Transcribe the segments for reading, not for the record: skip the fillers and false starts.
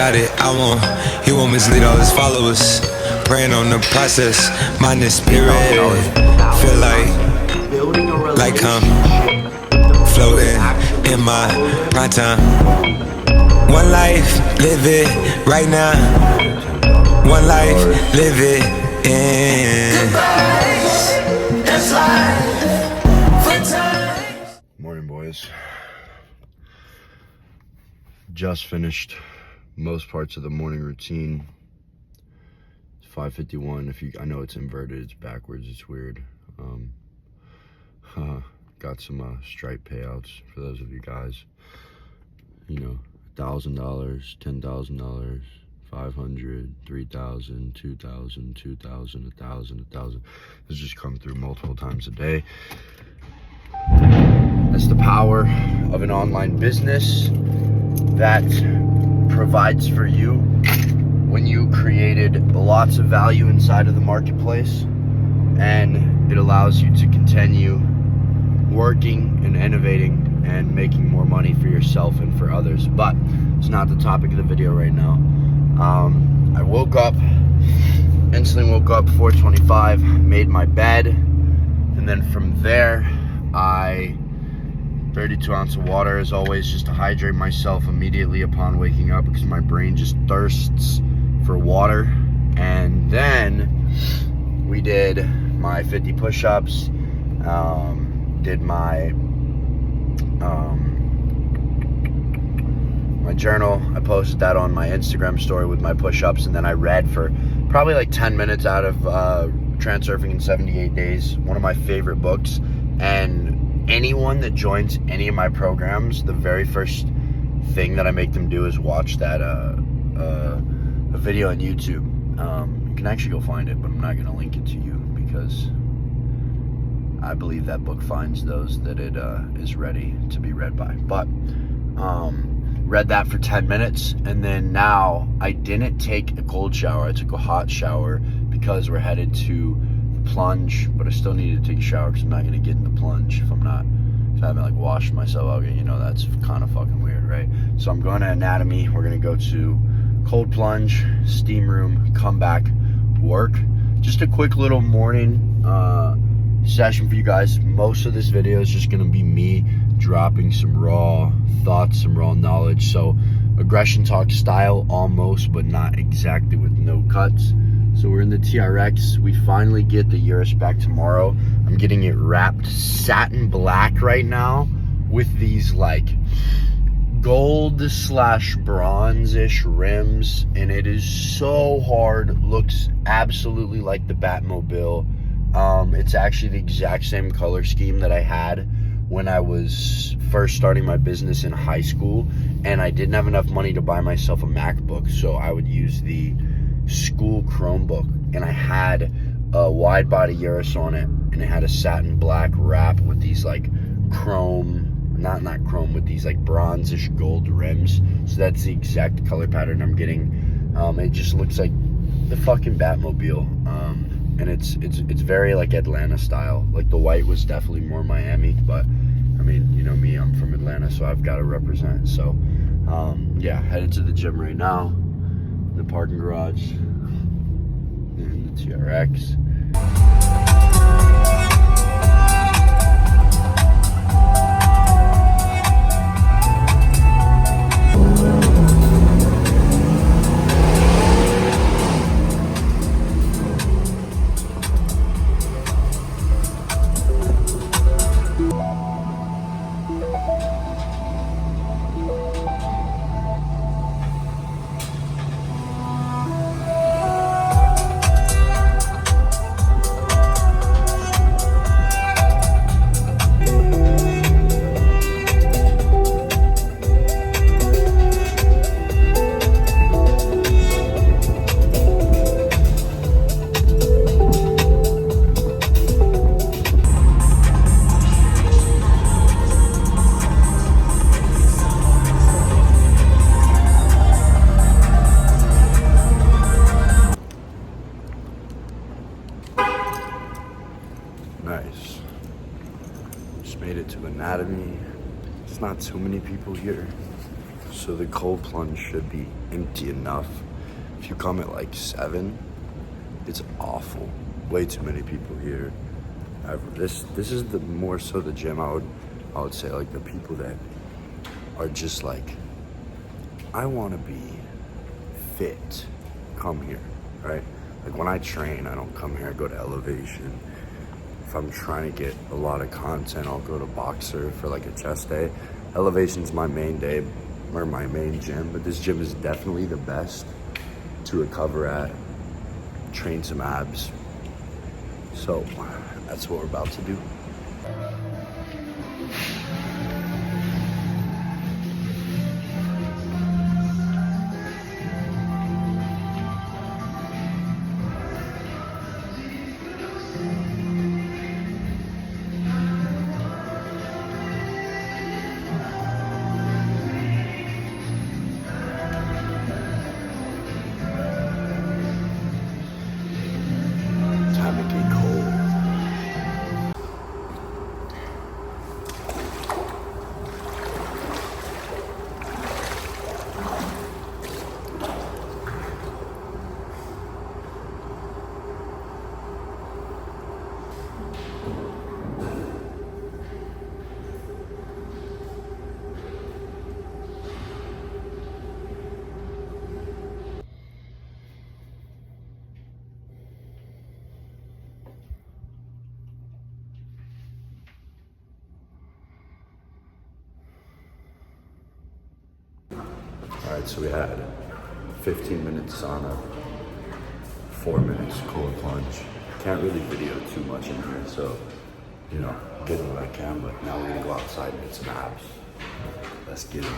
got it. He won't mislead all his followers. Praying on the process, mind and spirit. Feel like I'm floating in my prime time. One life, live it right now. One life, live it in. That's life for time. Morning, boys. Just finished most parts of the morning routine. It's 5:51. I know it's inverted, it's backwards, it's weird. Got some Stripe payouts for those of you guys. You know, $1,000, $10,000, 500, 3,000, 2,000, 2,000, 1,000, 1,000. It's just come through multiple times a day. That's the power of an online business that provides for you when you created lots of value inside of the marketplace, and it allows you to continue working and innovating and making more money for yourself and for others. But it's not the topic of the video right now. I instantly woke up 4:25, made my bed, and then from there 32 ounces of water as always, just to hydrate myself immediately upon waking up, because my brain just thirsts for water. And then we did my 50 push-ups, did my journal. I posted that on my Instagram story with my push-ups, and then I read for probably like 10 minutes out of Transurfing in 78 Days, one of my favorite books. And anyone that joins any of my programs, the very first thing that I make them do is watch that a video on YouTube. You can actually go find it, but I'm not going to link it to you because I believe that book finds those that it is ready to be read by. But read that for 10 minutes, and then now I didn't take a cold shower. I took a hot shower because we're headed to the plunge, but I still need to take a shower because I'm not going to get in the plunge if I haven't like washed myself out. You know, that's kind of fucking weird, right? So I'm going to anatomy. We're going to go to cold plunge, steam room, come back, work. Just a quick little morning session for you guys. Most of this video is just going to be me dropping some raw thoughts, some raw knowledge. So aggression talk style almost, but not exactly, with no cuts. So we're in the TRX. We finally get the Urus back tomorrow. I'm getting it wrapped satin black right now with these like gold / bronze-ish rims, and it is so hard. Looks absolutely like the Batmobile. It's actually the exact same color scheme that I had when I was first starting my business in high school, and I didn't have enough money to buy myself a MacBook, so I would use the school Chromebook, and I had a wide body Urus on it, and it had a satin black wrap with these like chrome, not chrome, with these like bronze-ish gold rims. So that's the exact color pattern I'm getting. It just looks like the fucking Batmobile. And it's very like Atlanta style. Like the white was definitely more Miami, but I mean, you know me, I'm from Atlanta, so I've got to represent. So yeah, headed to the gym right now, the parking garage, and the TRX. Nice. Just made it to anatomy. It's not too many people here. So the cold plunge should be empty enough. If you come at like 7, it's awful. Way too many people here. This is the more so the gym I would say, like the people that are just like, I want to be fit, come here, right? Like when I train, I don't come here, I go to Elevation. If I'm trying to get a lot of content, I'll go to Boxer for like a chest day. Elevation's my main day, or my main gym, but this gym is definitely the best to recover at, train some abs. So that's what we're about to do. Time to get cold. All right, so we had 15 minutes sauna, 4 minutes cold plunge. Can't really video too much in here, so, you know, get what I can, but now we're gonna go outside and get some abs. Let's get it.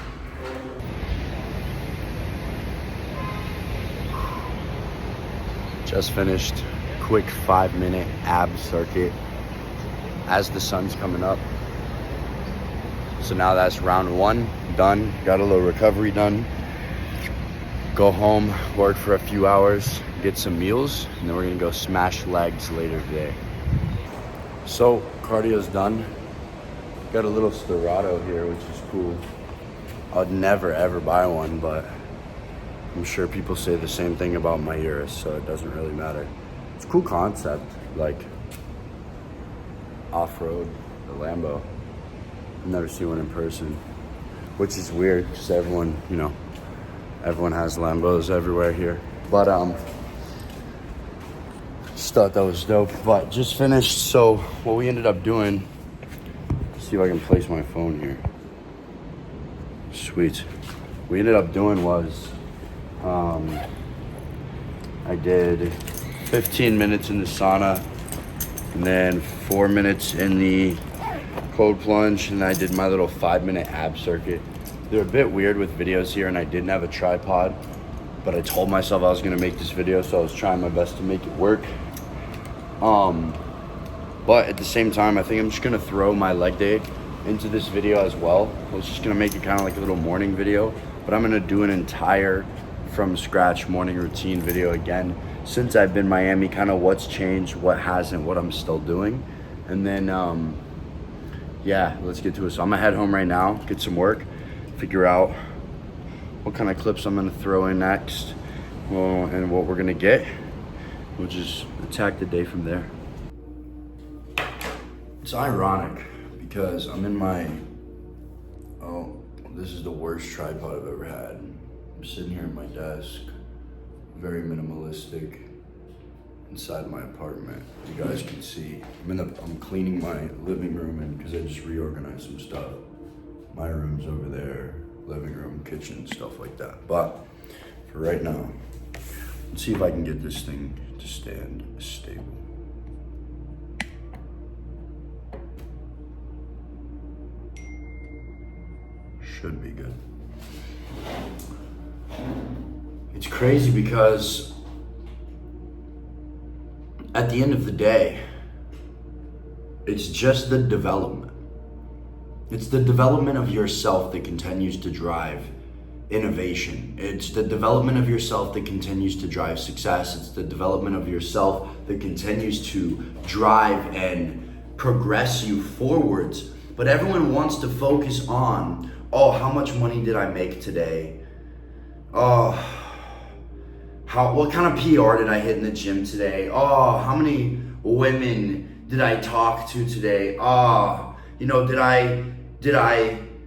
Just finished, quick 5-minute ab circuit as the sun's coming up. So now that's round 1 done, got a little recovery done. Go home, work for a few hours, get some meals, and then we're gonna go smash legs later today. So cardio's done. Got a little Sterrato here, which is cool. I'd never ever buy one, but I'm sure people say the same thing about my Urus, so it doesn't really matter. It's a cool concept, like off-road, the Lambo. I've never seen one in person, which is weird because everyone, you know, everyone has Lambos everywhere here. But just thought that was dope. But just finished. So what we ended up doing, let's see if I can place my phone here. Sweet. What we ended up doing was I did 15 minutes in the sauna and then 4 minutes in the cold plunge, and I did my little 5-minute ab circuit. They're a bit weird with videos here, and I didn't have a tripod, but I told myself I was gonna make this video, so I was trying my best to make it work. But at the same time, I think I'm just gonna throw my leg day into this video as well. I was just gonna make it kind of like a little morning video, but I'm gonna do an entire from scratch morning routine video again, since I've been in Miami, kind of what's changed, what hasn't, what I'm still doing. And then, yeah, let's get to it. So I'm gonna head home right now, get some work, figure out what kind of clips I'm gonna throw in next, and what we're gonna get. We'll just attack the day from there. It's ironic because I'm in my, oh, this is the worst tripod I've ever had. I'm sitting here at my desk, very minimalistic, inside my apartment. You guys can see, I'm cleaning my living room because I just reorganized some stuff. My room's over there, living room, kitchen, stuff like that. But for right now, let's see if I can get this thing to stand stable. Should be good. It's crazy because at the end of the day, it's just the development. It's the development of yourself that continues to drive innovation. It's the development of yourself that continues to drive success. It's the development of yourself that continues to drive and progress you forwards. But everyone wants to focus on Oh, how much money did I make today? Oh, what kind of PR did I hit in the gym today? Oh, how many women did I talk to today? Oh, did I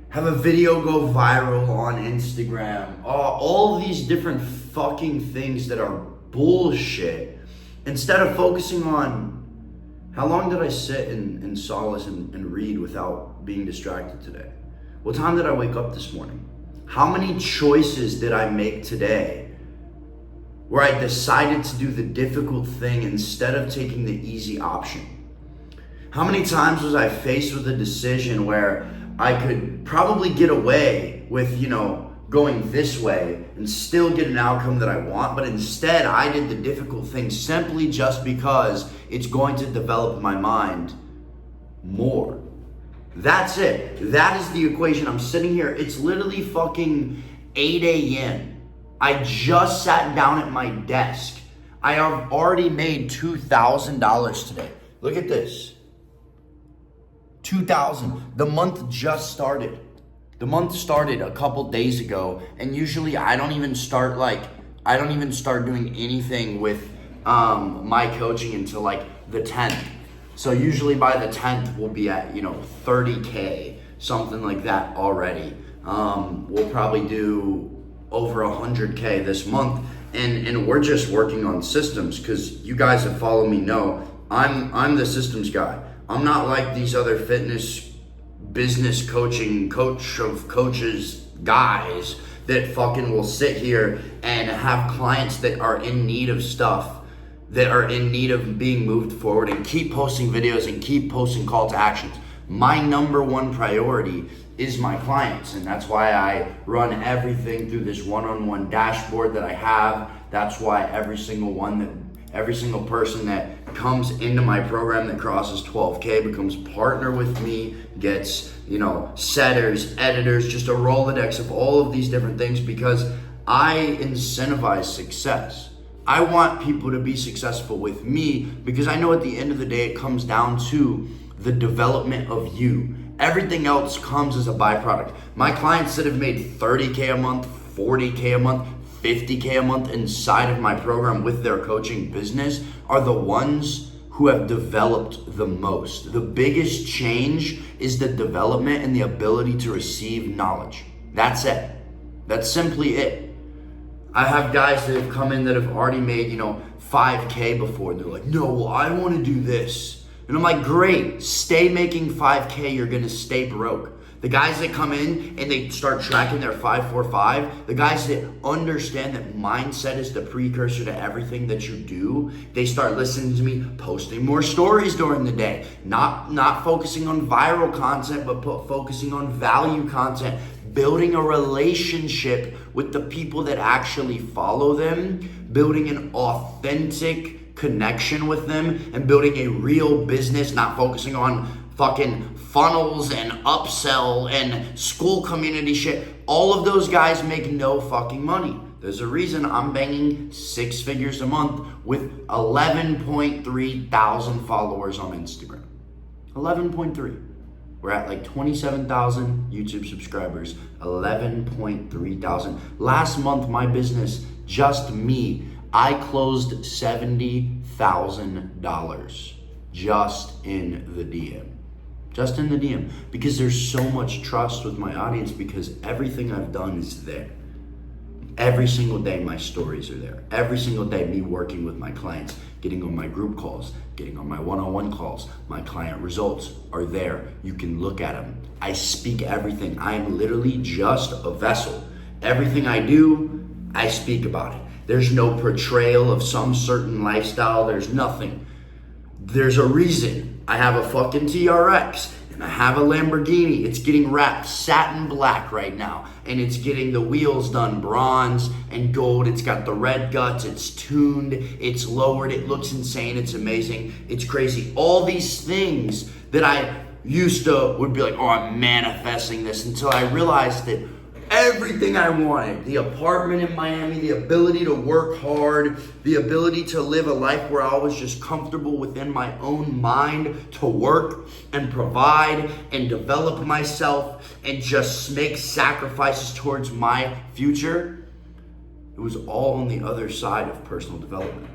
have a video go viral on Instagram? Oh, all these different fucking things that are bullshit. Instead of focusing on how long did I sit in solace and read without being distracted today? What time did I wake up this morning? How many choices did I make today where I decided to do the difficult thing instead of taking the easy option? How many times was I faced with a decision where I could probably get away with, going this way and still get an outcome that I want, but instead I did the difficult thing simply just because it's going to develop my mind more. That's it. That is the equation. I'm sitting here. It's literally fucking 8 a.m. I just sat down at my desk. I have already made $2,000 today. Look at this. 2,000. The month just started. The month started a couple days ago, and usually I don't even start doing anything with my coaching until like the 10th. So usually by the 10th we'll be at 30K, something like that already. We'll probably do over 100K this month, and we're just working on systems, because you guys that follow me know I'm the systems guy. I'm not like these other fitness business coaching coach of coaches guys that fucking will sit here and have clients that are in need of stuff, that are in need of being moved forward, and keep posting videos and keep posting call to actions. My number one priority is my clients, and that's why I run everything through this one-on-one dashboard that I have. That's why every single person that comes into my program that crosses 12K becomes partner with me, gets, setters, editors, just a Rolodex of all of these different things, because I incentivize success. I want people to be successful with me, because I know at the end of the day it comes down to the development of you. Everything else comes as a byproduct. My clients that have made 30K a month, 40K a month, 50K a month inside of my program with their coaching business are the ones who have developed the most. The biggest change is the development and the ability to receive knowledge. That's it. That's simply it. I have guys that have come in that have already made, 5K before, and they're like, no, well, I want to do this. And I'm like, great, stay making 5K, you're gonna stay broke. The guys that come in and they start tracking their 545, the guys that understand that mindset is the precursor to everything that you do, they start listening to me, posting more stories during the day, not focusing on viral content, but focusing on value content, building a relationship with the people that actually follow them, building an authentic connection with them, and building a real business, not focusing on fucking funnels and upsell and school community shit. All of those guys make no fucking money. There's a reason I'm banging 6 figures a month with 11.3 thousand followers on Instagram. 11.3. We're at like 27,000 YouTube subscribers, 11.3 thousand. Last month, my business, just me, I closed $70,000 just in the DM. Just in the DM, because there's so much trust with my audience, because everything I've done is there. Every single day my stories are there. Every single day me working with my clients, getting on my group calls, getting on my one-on-one calls, my client results are there. You can look at them. I speak everything. I am literally just a vessel. Everything I do, I speak about it. There's no portrayal of some certain lifestyle. There's nothing. There's a reason I have a fucking TRX and I have a Lamborghini. It's getting wrapped satin black right now, and it's getting the wheels done bronze and gold. It's got the red guts. It's tuned. It's lowered. It looks insane. It's amazing. It's crazy. All these things that I would be like, oh, I'm manifesting this, until I realized that everything I wanted. The apartment in Miami, the ability to work hard, the ability to live a life where I was just comfortable within my own mind to work and provide and develop myself and just make sacrifices towards my future. It was all on the other side of personal development.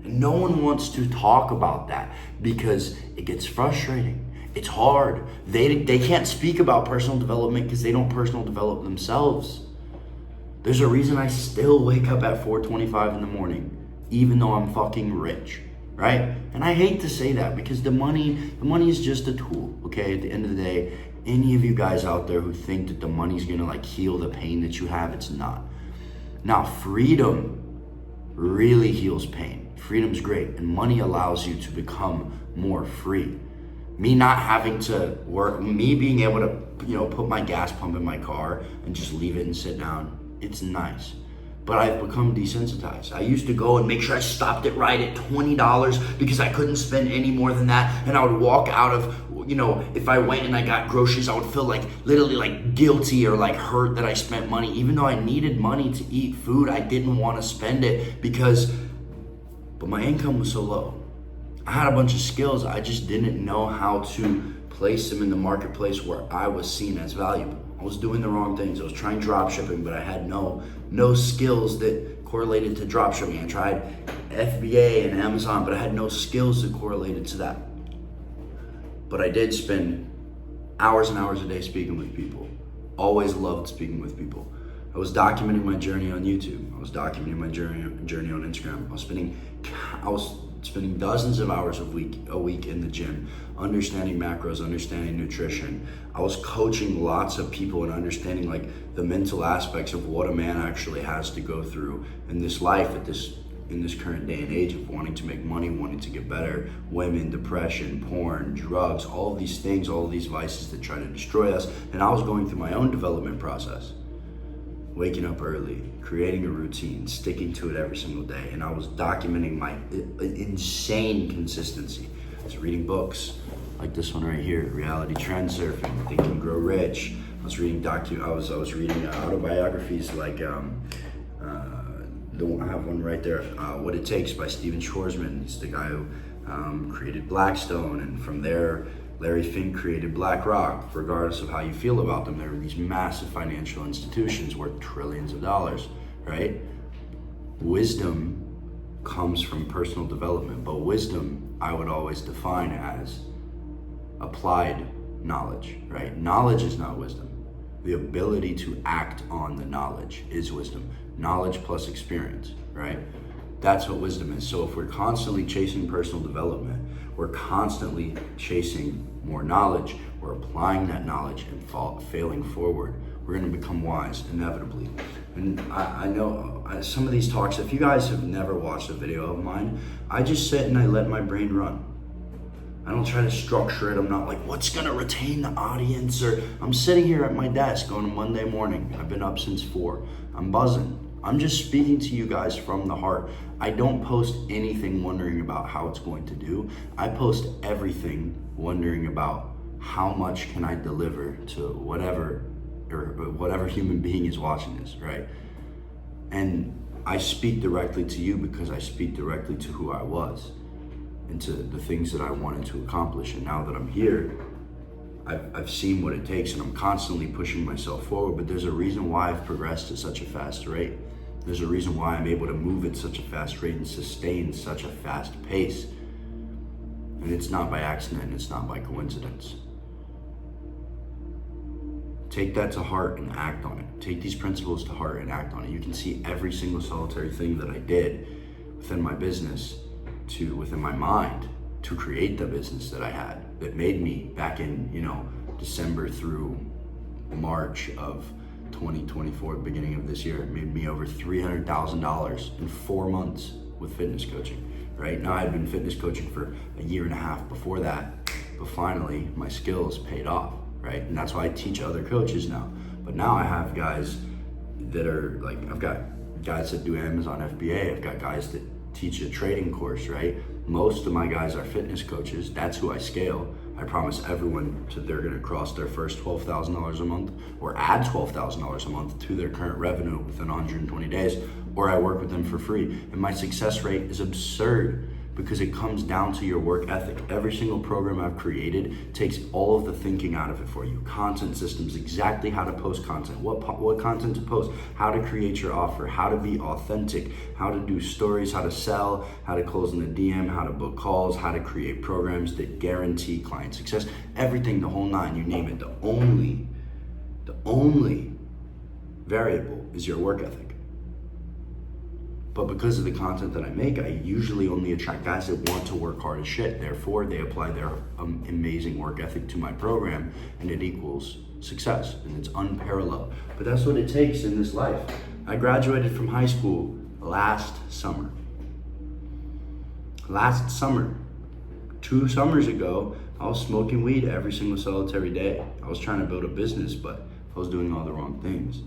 And no one wants to talk about that because it gets frustrating. It's hard. They can't speak about personal development because they don't personal develop themselves. There's a reason I still wake up at 4:25 in the morning, even though I'm fucking rich, right? And I hate to say that because the money is just a tool, okay? At the end of the day, any of you guys out there who think that the money's gonna like heal the pain that you have, it's not. Now, freedom really heals pain. Freedom's great, and money allows you to become more free. Me not having to work, me being able to, put my gas pump in my car and just leave it and sit down, it's nice. But I've become desensitized. I used to go and make sure I stopped it right at $20 because I couldn't spend any more than that. And I would walk out of, if I went and I got groceries, I would feel like literally like guilty or like hurt that I spent money. Even though I needed money to eat food, I didn't want to spend it but my income was so low. I had a bunch of skills, I just didn't know how to place them in the marketplace where I was seen as valuable. I was doing the wrong things. I was trying drop shipping, but I had no skills that correlated to drop shipping. I tried FBA and Amazon, but I had no skills that correlated to that. But I did spend hours and hours a day speaking with people. Always loved speaking with people. I was documenting my journey on YouTube. I was documenting my journey on Instagram. I was spending dozens of hours a week in the gym, understanding macros, understanding nutrition. I was coaching lots of people and understanding like the mental aspects of what a man actually has to go through in this life in this current day and age of wanting to make money, wanting to get better, women, depression, porn, drugs, all of these things, all of these vices that try to destroy us. And I was going through my own development process. Waking up early, creating a routine, sticking to it every single day. And I was documenting my insane consistency. I was reading books like this one right here, Reality Trend Surfing, Think and Grow Rich. I was reading I was reading autobiographies like I have one right there, What It Takes by Stephen Schwarzman. He's the guy who created Blackstone, and from there Larry Fink created BlackRock. Regardless of how you feel about them, there are these massive financial institutions worth trillions of dollars, right? Wisdom comes from personal development, but wisdom I would always define as applied knowledge, right? Knowledge is not wisdom. The ability to act on the knowledge is wisdom. Knowledge plus experience, right? That's what wisdom is. So if we're constantly chasing personal development, we're constantly chasing more knowledge, we're applying that knowledge and failing forward, we're going to become wise inevitably. And I know some of these talks, if you guys have never watched a video of mine, I just sit and I let my brain run. I don't try to structure it. I'm not like, what's going to retain the audience? Or I'm sitting here at my desk on a Monday morning. I've been up since 4. I'm buzzing. I'm just speaking to you guys from the heart. I don't post anything wondering about how it's going to do. I post everything wondering about how much can I deliver to whatever human being is watching this, right? And I speak directly to you because I speak directly to who I was and to the things that I wanted to accomplish. And now that I'm here, I've seen what it takes, and I'm constantly pushing myself forward. But there's a reason why I've progressed at such a fast rate. There's a reason why I'm able to move at such a fast rate and sustain such a fast pace. And it's not by accident, it's not by coincidence. Take that to heart and act on it. Take these principles to heart and act on it. You can see every single solitary thing that I did within my business, within my mind, to create the business that I had, that made me back in, December through March of 2024, beginning of this year, it made me over $300,000 in 4 months with fitness coaching, right? Now I'd been fitness coaching for a year and a half before that, but finally my skills paid off, right? And that's why I teach other coaches now. But now I have guys that are like, I've got guys that do Amazon FBA, I've got guys that teach a trading course, right? Most of my guys are fitness coaches. That's who I scale. I promise everyone they're gonna cross their first $12,000 a month or add $12,000 a month to their current revenue within 120 days, or I work with them for free. And my success rate is absurd because it comes down to your work ethic. Every single program I've created takes all of the thinking out of it for you. Content systems, exactly how to post content, what content to post, how to create your offer, how to be authentic, how to do stories, how to sell, how to close in the DM, how to book calls, how to create programs that guarantee client success, everything, the whole nine, you name it. The only variable is your work ethic. But because of the content that I make, I usually only attract guys that want to work hard as shit. Therefore, they apply their amazing work ethic to my program, and it equals success, and it's unparalleled. But that's what it takes in this life. I graduated from high school last summer. Last summer. 2 summers ago, I was smoking weed every single solitary day. I was trying to build a business, but I was doing all the wrong things.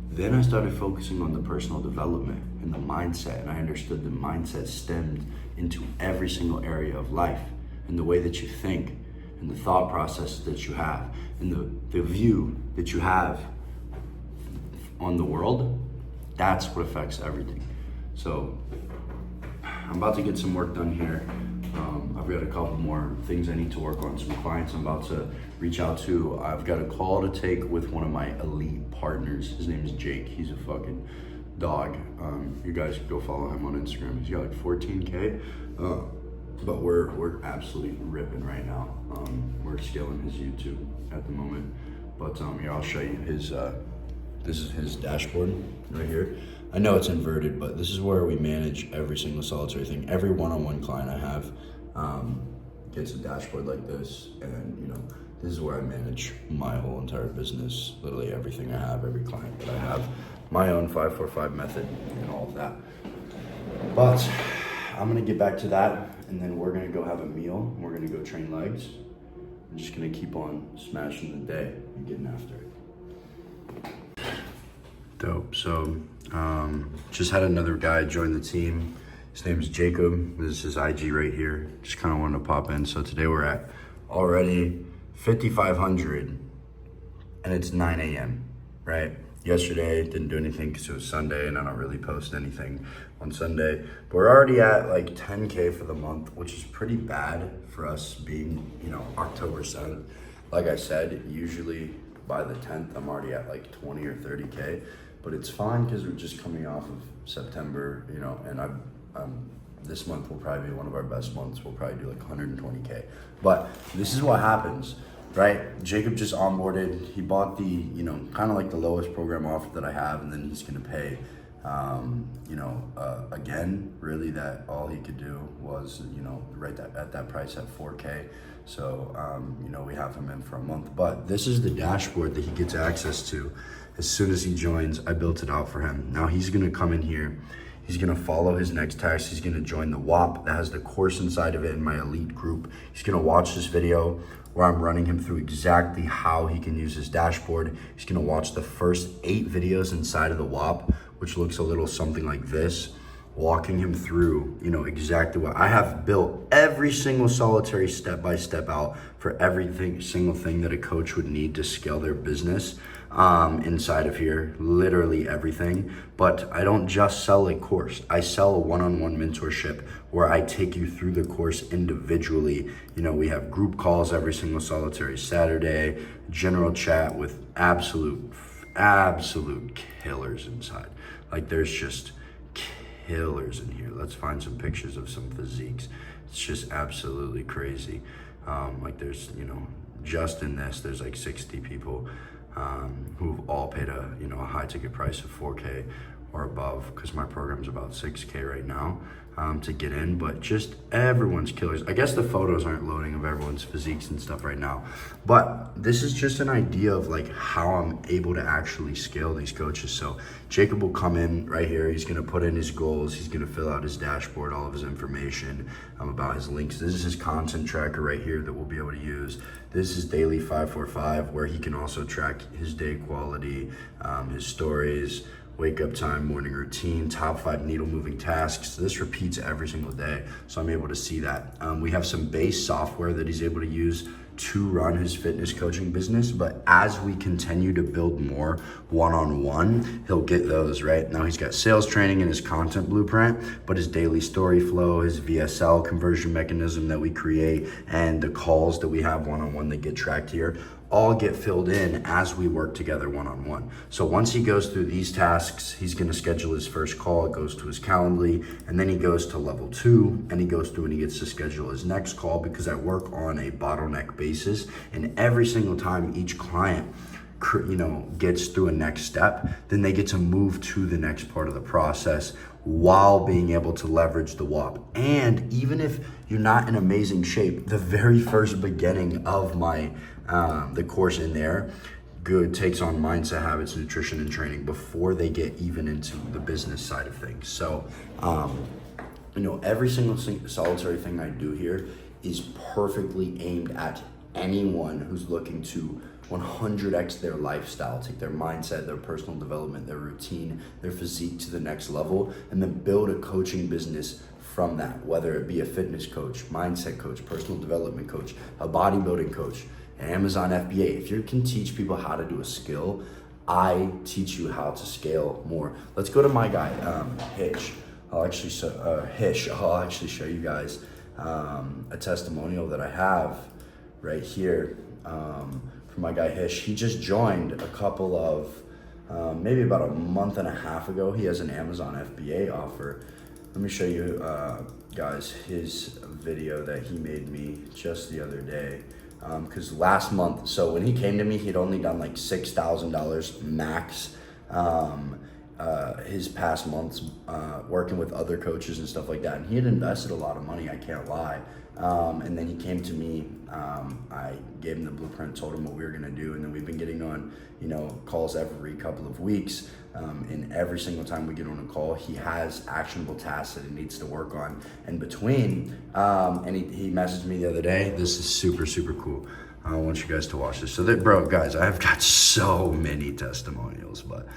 Then I started focusing on the personal development and the mindset, and I understood the mindset stemmed into every single area of life, and the way that you think, and the thought process that you have, and the view that you have on the world. That's what affects everything. So I'm about to get some work done here. I've got a couple more things I need to work on, some clients I'm about to reach out to. I've got a call to take with one of my elite partners. His name is Jake. He's a fucking dog. You guys can go follow him on Instagram. He's got like 14K. But we're absolutely ripping right now. We're scaling his YouTube at the moment. But here, I'll show you his, this is his dashboard right here. I know it's inverted, but this is where we manage every single solitary thing. Every one-on-one client I have gets a dashboard like this, and you know, this is where I manage my whole entire business, literally everything I have, every client that I have, my own 545 method and all of that. But I'm gonna get back to that, and then we're gonna go have a meal. We're gonna go train legs. I'm just gonna keep on smashing the day and getting after it. Dope. So just had another guy join the team. His name is Jacob. This is his IG right here. Just kind of wanted to pop in. So today we're at already 5,500 and it's 9 a.m. right? Yesterday didn't do anything because it was Sunday and I don't really post anything on Sunday. But we're already at like 10K for the month, which is pretty bad for us being, you know, October 7th. Like I said, usually by the 10th, I'm already at like 20 or 30K. But it's fine because we're just coming off of September, you know, and this month will probably be one of our best months. We'll probably do like 120K. But this is what happens, right? Jacob just onboarded. He bought the, you know, kind of like the lowest program offer that I have, and then he's gonna pay, again, really that all he could do was, you know, right at that price at 4K. So, you know, we have him in for a month. But this is the dashboard that he gets access to. As soon as he joins, I built it out for him. Now he's gonna come in here. He's gonna follow his next task. He's gonna join the WAP that has the course inside of it in my elite group. He's gonna watch this video where I'm running him through exactly how he can use his dashboard. He's gonna watch the first 8 videos inside of the WAP, which looks a little something like this, walking him through, you know, exactly what I have built, every single solitary step-by-step out for everything, single thing that a coach would need to scale their business. Inside of here, literally everything. But I don't just sell a course. I sell a one-on-one mentorship where I take you through the course individually. You know, we have group calls every single solitary Saturday, general chat with absolute killers inside. Like there's just killers in here. Let's find some pictures of some physiques. It's just absolutely crazy. Like there's, you know, just in this, there's like 60 people who've all paid a, you know, a high ticket price of 4K or above, because my program's about 6K right now to get in. But just everyone's killers. I guess the photos aren't loading of everyone's physiques and stuff right now, but this is just an idea of like how I'm able to actually scale these coaches. So Jacob will come in right here. He's gonna put in his goals. He's gonna fill out his dashboard, all of his information about his links. This is his content tracker right here that we'll be able to use. This is daily 545, where he can also track his day quality, his stories, wake up time, morning routine, top 5 needle moving tasks. This repeats every single day, so I'm able to see that. We have some base software that he's able to use to run his fitness coaching business, but as we continue to build more one-on-one, he'll get those, right? Now he's got sales training in his content blueprint, but his daily story flow, his VSL conversion mechanism that we create, and the calls that we have one-on-one that get tracked here, all get filled in as we work together one-on-one. So once he goes through these tasks, he's gonna schedule his first call, it goes to his Calendly, and then he goes to level 2, and he goes through and he gets to schedule his next call, because I work on a bottleneck basis, and every single time each client gets through a next step, then they get to move to the next part of the process while being able to leverage the WAP. And even if you're not in amazing shape, the very first beginning of my the course in there takes on mindset, habits, nutrition, and training before they get even into the business side of things. So every single solitary thing I do here is perfectly aimed at anyone who's looking to 100x their lifestyle, take their mindset, their personal development, their routine, their physique to the next level, and then build a coaching business from that, whether it be a fitness coach, mindset coach, personal development coach, a bodybuilding coach, an Amazon FBA. If you can teach people how to do a skill, I teach you how to scale more. Let's go to my guy, Hitch. I'll actually show you guys a testimonial that I have right here from my guy Hish. He just joined a couple of, maybe about a month and a half ago. He has an Amazon FBA offer. Let me show you guys his video that he made me just the other day. Because last month, so when he came to me, he'd only done like $6,000 max his past months working with other coaches and stuff like that. And he had invested a lot of money, I can't lie. And then he came to me, I gave him the blueprint, told him what we were gonna do, and then we've been getting on, calls every couple of weeks. And every single time we get on a call, he has actionable tasks that he needs to work on in between. And he messaged me the other day. This is super, super cool. I want you guys to watch this. So guys, I've got so many testimonials, but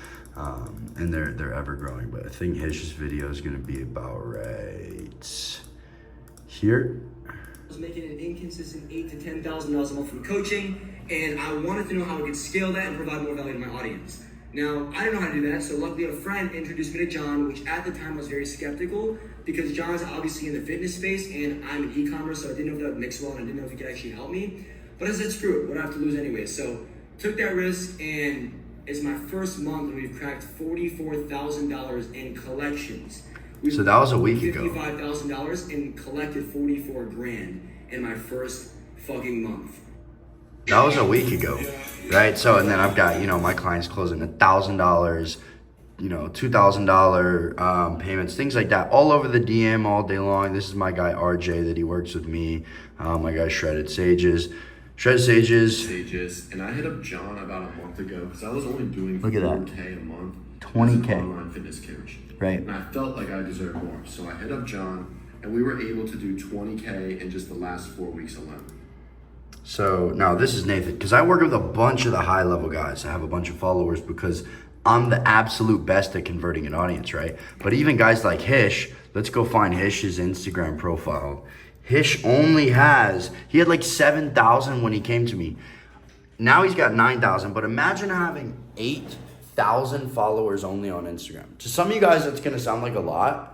and they're ever growing. But I think his video is gonna be about right here. I was making an inconsistent $8,000 to $10,000 a month from coaching, and I wanted to know how I could scale that and provide more value to my audience. Now, I didn't know how to do that, so luckily a friend introduced me to John, which at the time I was very skeptical, because John's obviously in the fitness space, and I'm in e-commerce, so I didn't know if that would mix well, and I didn't know if he could actually help me. But I said, screw it, what do I have to lose anyway? So, took that risk, and it's my first month, and we've cracked $44,000 in collections. So that was a week ago. $55,000 and collected $44,000 in my first fucking month. That was a week ago, right? So, and then I've got, my clients closing $1,000, $2,000 payments, things like that, all over the DM all day long. This is my guy RJ that he works with me. My guy Shredded Sages. And I hit up John about a month ago because I was only doing Look at that. $4K a month. 20K. As an online fitness coach. Right. And I felt like I deserved more. So I hit up John and we were able to do 20K in just the last 4 weeks alone. So now this is Nathan, because I work with a bunch of the high level guys. I have a bunch of followers because I'm the absolute best at converting an audience, right? But even guys like Hish, let's go find Hish's Instagram profile. Hish he had like 7,000 when he came to me. Now he's got 9,000, but imagine having 8,000 followers only on Instagram. To some of you guys, that's gonna sound like a lot.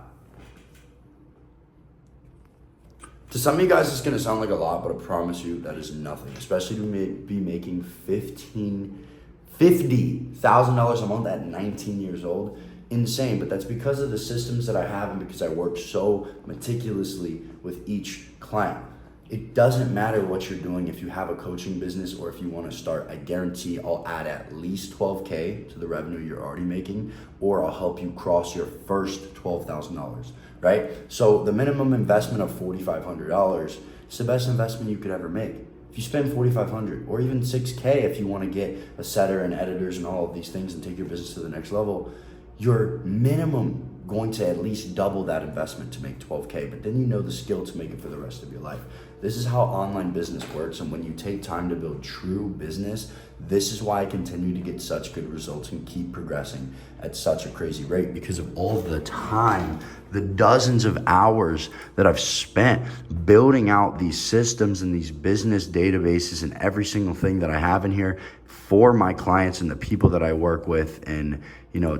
To some of you guys, it's gonna sound like a lot, but I promise you that is nothing. Especially to be making $50,000 a month at 19 years old. Insane, but that's because of the systems that I have and because I work so meticulously with each client. It doesn't matter what you're doing if you have a coaching business or if you want to start. I guarantee I'll add at least 12K to the revenue you're already making, or I'll help you cross your first $12,000, right? So the minimum investment of $4,500 is the best investment you could ever make. If you spend $4,500 or even $6K if you want to get a setter and editors and all of these things and take your business to the next level, you're minimum going to at least double that investment to make 12K, but then you know the skill to make it for the rest of your life. This is how online business works, and when you take time to build true business, this is why I continue to get such good results and keep progressing at such a crazy rate, because of all the time, the dozens of hours that I've spent building out these systems and these business databases and every single thing that I have in here for my clients and the people that I work with, and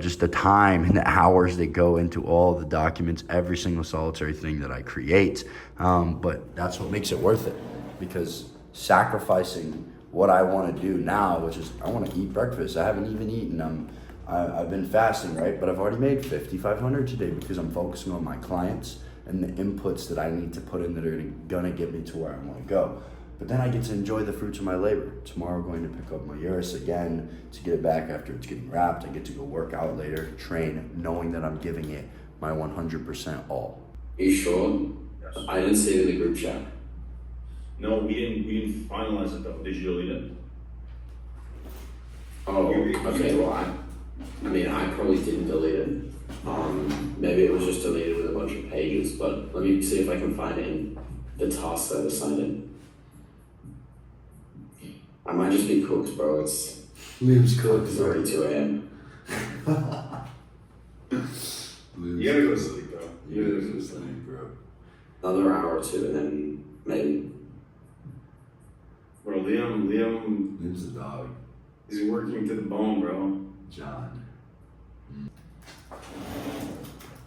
just the time and the hours that go into all the documents, every single solitary thing that I create. But that's what makes it worth it, because sacrificing what I want to do now, which is I want to eat breakfast. I haven't even eaten. I've been fasting, right? But I've already made $5,500 today because I'm focusing on my clients and the inputs that I need to put in that are gonna get me to where I want to go. But then I get to enjoy the fruits of my labor. Tomorrow, going to pick up my Urus again to get it back after it's getting wrapped. I get to go work out later, train, knowing that I'm giving it my 100% all. Are you sure? Yes. I didn't see it in the group chat. No, we didn't finalize it though. Did you delete it? Oh, okay. Well, I mean, I probably didn't delete it. Maybe it was just deleted with a bunch of pages. But let me see if I can find it in the tasks that are assigned in. I might just be cooked, bro. It's cooked. already 2 a.m. You gotta go to sleep, bro. You gotta go to sleep, bro. Another hour or two, and then maybe. Bro, Liam Liam's the dog. is working to the bone, bro. John.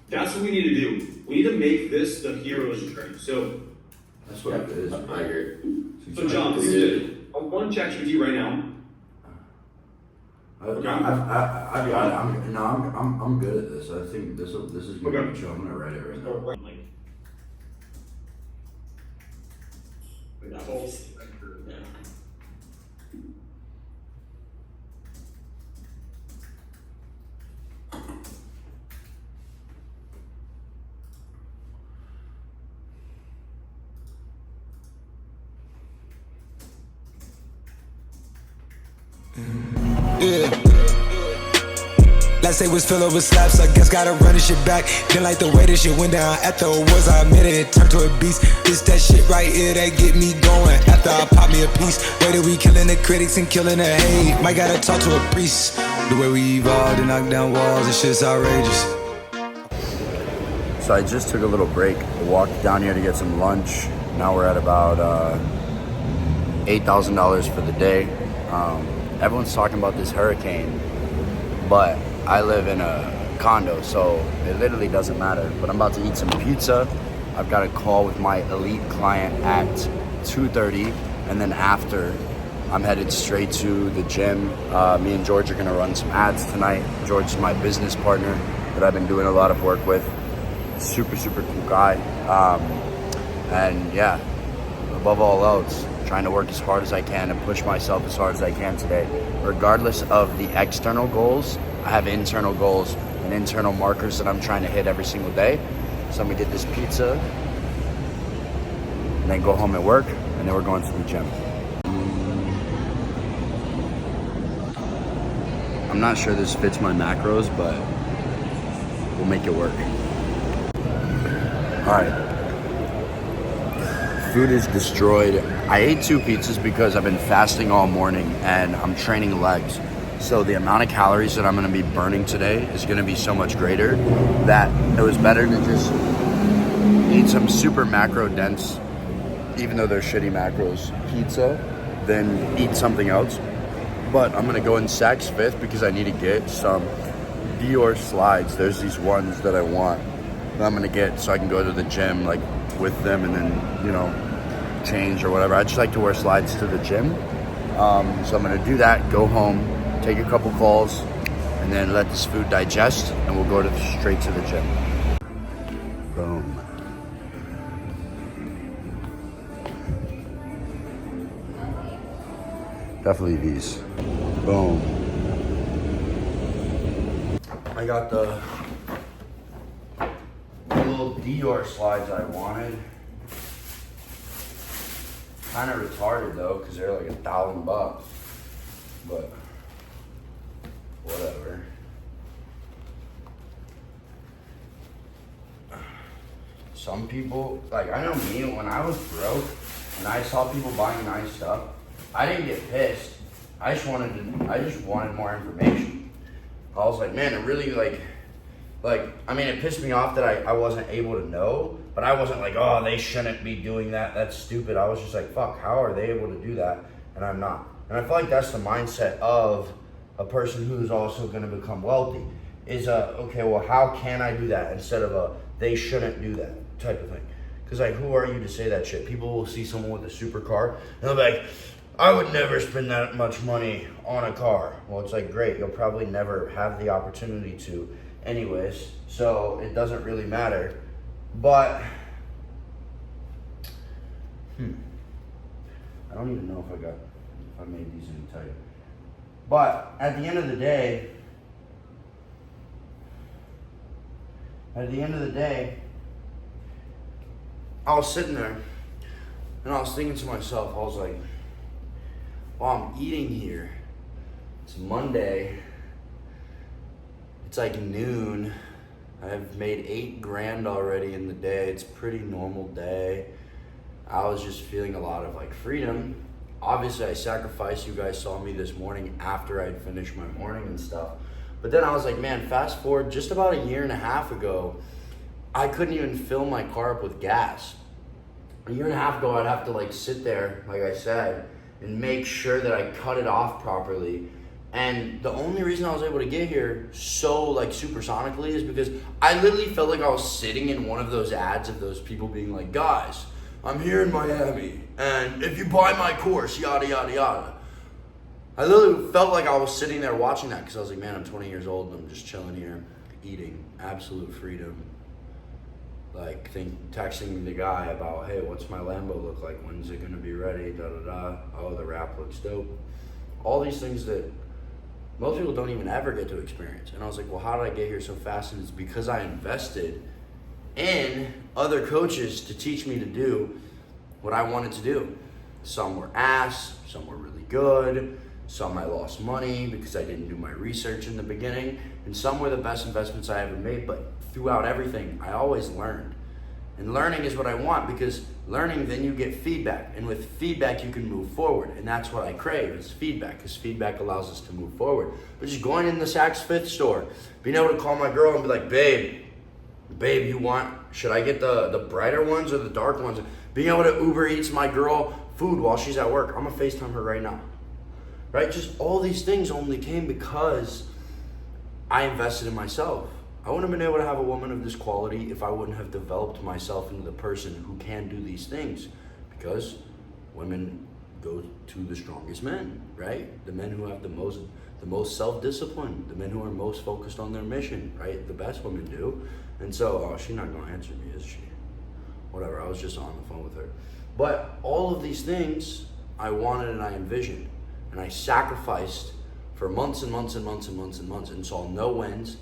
That's what we need to do. We need to make this the hero's journey. So, That's what it is. I agree. so John, This here's is it. I want to chat with you right now. I'm good at this. I think this is gonna Okay. be chill. I'm gonna write it right now. Like, Yeah. Yeah. Last day was filled with slaps, I guess gotta run this shit back. Didn't like the way this shit went down. After it was, I admit it, turned to a beast. It's that shit right here that get me going. After I pop me a piece, way that we killing the critics and killing the hate. Might gotta talk to a priest. The way we evolved and knock down walls, this shit's outrageous. So I just took a little break. I walked down here to get some lunch. Now we're at about $8,000 for the day. Everyone's talking about this hurricane, but I live in a condo, so it literally doesn't matter. But I'm about to eat some pizza. I've got a call with my elite client at 2:30, and then after, I'm headed straight to the gym. Me and George are gonna run some ads tonight. George is my business partner that I've been doing a lot of work with. Super cool guy. And yeah, above all else, trying to work as hard as I can and push myself as hard as I can today. Regardless of the external goals, I have internal goals and internal markers that I'm trying to hit every single day. So I'm gonna get this pizza and then go home and work, and then we're going to the gym. I'm not sure this fits my macros, but we'll make it work. All right. Food is destroyed. I ate 2 pizzas because I've been fasting all morning and I'm training legs. So the amount of calories that I'm gonna be burning today is gonna be so much greater that it was better to just eat some super macro dense, even though they're shitty macros, pizza, than eat something else. But I'm gonna go in Saks Fifth because I need to get some Dior slides. There's these ones that I want that I'm gonna get so I can go to the gym like with them and then, change or whatever. I just like to wear slides to the gym. So I'm gonna do that, go home, take a couple calls, and then let this food digest, and we'll go straight to the gym. Boom. Definitely these. Boom. I got the little Dior slides I wanted. Kind of retarded though, because they're like $1,000, but whatever. Some people, like, I know me, when I was broke, and I saw people buying nice stuff, I didn't get pissed. I just wanted more information. I was like, man, it really I mean, it pissed me off that I wasn't able to know, but I wasn't like, oh, they shouldn't be doing that. That's stupid. I was just like, fuck, how are they able to do that? And I'm not. And I feel like that's the mindset of a person who's also going to become wealthy is okay, well, how can I do that instead of they shouldn't do that type of thing. Because like, who are you to say that shit? People will see someone with a supercar and they'll be like, I would never spend that much money on a car. Well, it's like, great, you'll probably never have the opportunity to anyways, so it doesn't really matter. But I don't even know if I made these any tighter. But at the end of the day, I was sitting there and I was thinking to myself, I was like, while I'm eating here, it's Monday, it's like noon, I've made $8,000 already in the day. It's a pretty normal day. I was just feeling a lot of like freedom. Obviously I sacrificed. You guys saw me this morning after I'd finished my morning and stuff. But then I was like, man, fast forward just about a year and a half ago, I couldn't even fill my car up with gas. A year and a half ago, I'd have to like sit there, like I said, and make sure that I cut it off properly. And the only reason I was able to get here so like supersonically is because I literally felt like I was sitting in one of those ads of those people being like, guys, I'm here in Miami, and if you buy my course, yada, yada, yada. I literally felt like I was sitting there watching that because I was like, man, I'm 20 years old and I'm just chilling here, eating, absolute freedom. Like texting the guy about, hey, what's my Lambo look like? When's it gonna be ready? Da da da. Oh, the wrap looks dope. All these things that most people don't even ever get to experience. And I was like, well, how did I get here so fast? And it's because I invested in other coaches to teach me to do what I wanted to do. Some were ass, some were really good, some I lost money because I didn't do my research in the beginning, and some were the best investments I ever made. But throughout everything, I always learned. And learning is what I want, because learning, then you get feedback. And with feedback, you can move forward. And that's what I crave, is feedback, because feedback allows us to move forward. But just going in the Saks Fifth store, being able to call my girl and be like, babe, should I get the brighter ones or the dark ones? Being able to Uber Eats my girl food while she's at work. I'm gonna FaceTime her right now. Right? Just all these things only came because I invested in myself. I wouldn't have been able to have a woman of this quality if I wouldn't have developed myself into the person who can do these things. Because women go to the strongest men, right? The men who have the most self-discipline, the men who are most focused on their mission, right? The best women do. And so, she's not gonna answer me, is she? Whatever, I was just on the phone with her. But all of these things I wanted and I envisioned. And I sacrificed for months and months and months and months and months and saw no wins.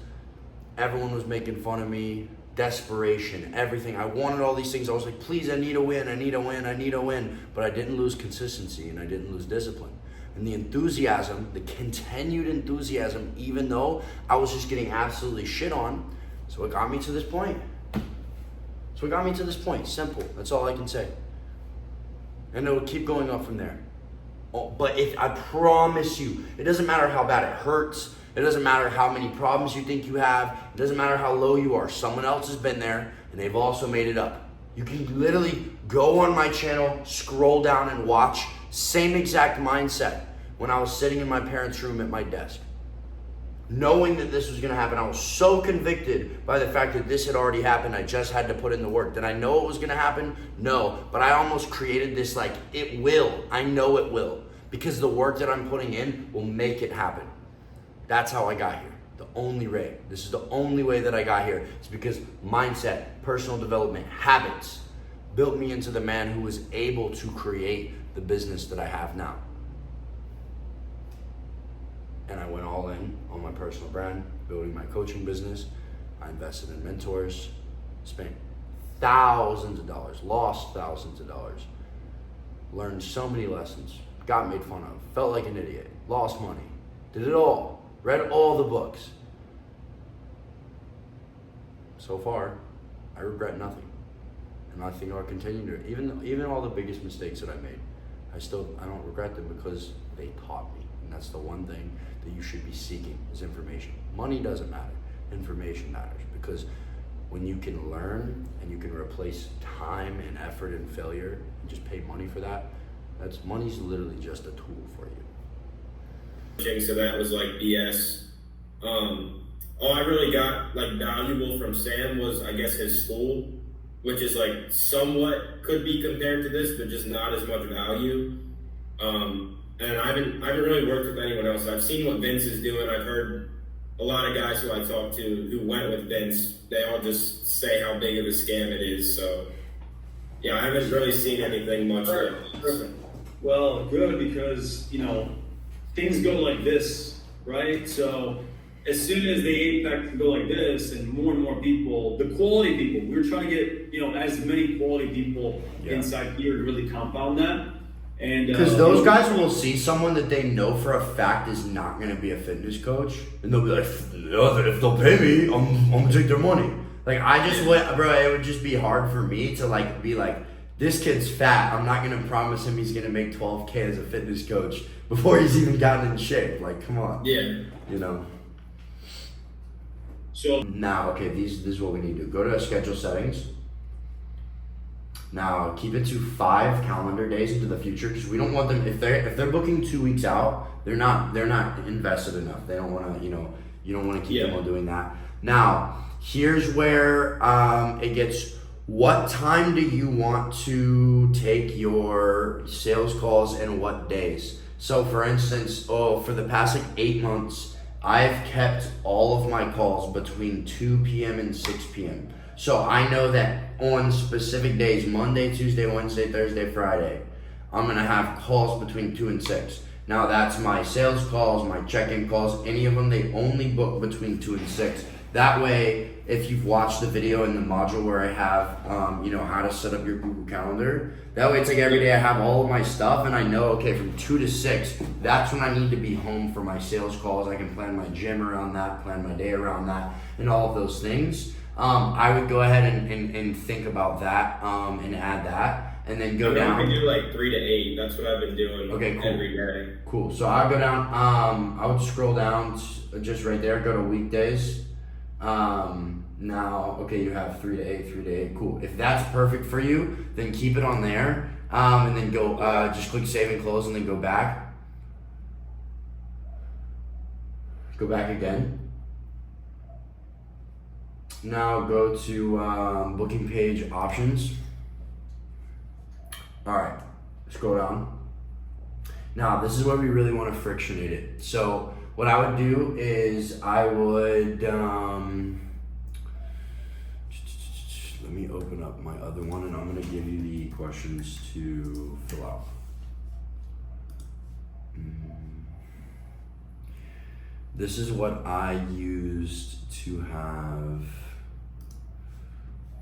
Everyone was making fun of me, desperation, everything. I wanted all these things. I was like, please, I need a win, I need a win, I need a win. But I didn't lose consistency and I didn't lose discipline. And the enthusiasm, the continued enthusiasm, even though I was just getting absolutely shit on, so it got me to this point. Simple, that's all I can say. And it will keep going up from there. Oh, but I promise you, it doesn't matter how bad it hurts. It doesn't matter how many problems you think you have. It doesn't matter how low you are. Someone else has been there and they've also made it up. You can literally go on my channel, scroll down and watch. Same exact mindset when I was sitting in my parents' room at my desk. Knowing that this was gonna happen, I was so convicted by the fact that this had already happened. I just had to put in the work. Did I know it was gonna happen? No, but I almost created this like, it will. I know it will. Because the work that I'm putting in will make it happen. That's how I got here. The only way. This is the only way that I got here. It's because mindset, personal development, habits built me into the man who was able to create the business that I have now. And I went all in on my personal brand, building my coaching business. I invested in mentors, spent thousands of dollars, lost thousands of dollars, learned so many lessons, got made fun of, felt like an idiot, lost money, did it all, read all the books. So far, I regret nothing. I'm not thinking about continuing to. Even all the biggest mistakes that I made, I don't regret them because they taught me. And that's the one thing that you should be seeking is information. Money doesn't matter. Information matters, because when you can learn and you can replace time and effort and failure and just pay money for that, money's literally just a tool for you. So that was like BS. All I really got like valuable from Sam was, I guess, his school, which is like somewhat could be compared to this, but just not as much value. And I haven't really worked with anyone else. I've seen what Vince is doing. I've heard a lot of guys who I talked to who went with Vince, they all just say how big of a scam it is. So yeah, I haven't really seen anything much. Perfect. Well, good, because, you know, things go like this, right? So as soon as the apex go like this and more people, the quality people, we're trying to get, you know, as many quality people inside here to really compound that. And because those guys will see someone that they know for a fact is not going to be a fitness coach, and they'll be like, if they'll pay me, I'm going to take their money. Like, it would just be hard for me to like be like, this kid's fat, I'm not going to promise him he's going to make $12K as a fitness coach before he's even gotten in shape. Like, come on. Yeah. You know? So now, okay, this is what we need to do. Go to schedule settings. Now, keep it to 5 calendar days into the future, because we don't want them, if they're booking 2 weeks out, they're not invested enough. They don't want to, you know, you don't want to keep them on doing that. Now, here's where it gets, what time do you want to take your sales calls and what days? So for instance, for the past like 8 months, I've kept all of my calls between 2 p.m. and 6 p.m. So I know that on specific days, Monday, Tuesday, Wednesday, Thursday, Friday, I'm going to have calls between 2 and 6. Now that's my sales calls, my check-in calls, any of them, they only book between 2 and 6. That way, if you've watched the video in the module where I have, you know, how to set up your Google Calendar, that way it's like every day I have all of my stuff and I know, okay, from 2 to 6, that's when I need to be home for my sales calls. I can plan my gym around that, plan my day around that, and all of those things. I would go ahead and think about that and add that, and then go down. I do like 3 to 8. That's what I've been doing. Okay, cool. Every day. Cool. So I go down. I would scroll down just right there. Go to weekdays. Now, okay, you have 3 to 8, 3 to 8. Cool. If that's perfect for you, then keep it on there. And then go. Just click save and close, and then go back. Go back again. Now go to booking page options. Alright, scroll down. Now this is where we really want to frictionate it. So what I would do is I would, let me open up my other one and I'm going to give you the questions to fill out. This is what I used to have.